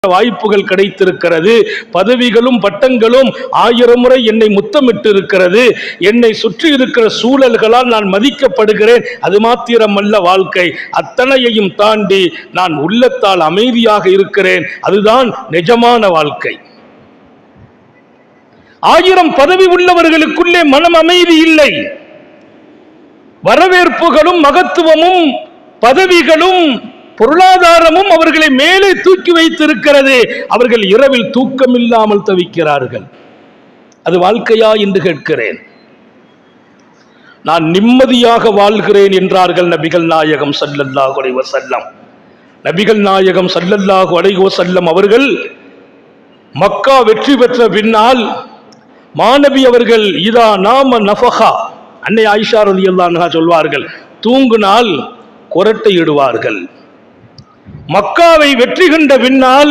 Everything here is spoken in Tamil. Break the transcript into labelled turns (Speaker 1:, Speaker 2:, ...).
Speaker 1: வாய்ப்புகள் கிடைத்திருக்கிறது. பதவிகளும் பட்டங்களும் 1000 முறை என்னை முத்தமிட்டு இருக்கிறது. என்னை சுற்றி இருக்கிற சூழல்களால் நான் மதிக்கப்படுகிறேன். அது மாத்திரமல்ல வாழ்க்கை, அத்தனையையும் தாண்டி நான் உள்ளத்தால் அமைதியாக இருக்கிறேன். அதுதான் நிஜமான வாழ்க்கை. 1000 பதவி உள்ளவர்களுக்குள்ளே மனம் அமைதி இல்லை. வரவேற்புகளும் மகத்துவமும் பதவிகளும் பொருளாதாரமும் அவர்களை மேலே தூக்கி வைத்திருக்கிறது. அவர்கள் இரவில் தூக்கம் இல்லாமல் தவிக்கிறார்கள். அது வாழ்க்கையா என்று கேட்கிறேன். நான் நிம்மதியாக வாழ்கிறேன் என்றார்கள் நபிகள் நாயகம் ஸல்லல்லாஹு அலைஹி வஸல்லம். நபிகள் நாயகம் ஸல்லல்லாஹு அலைஹி வஸல்லம் அவர்கள் மக்கா வெற்றி பெற்ற பின்னால் மாநபி அவர்கள் இதா நாம நஃபஹா, அன்னை ஆயிஷா ரலியல்லாஹு அன்ஹா சொல்வார்கள், தூங்கினால் குரட்டை இடுவார்கள். மக்காவை வெற்றி கண்ட பின்னால்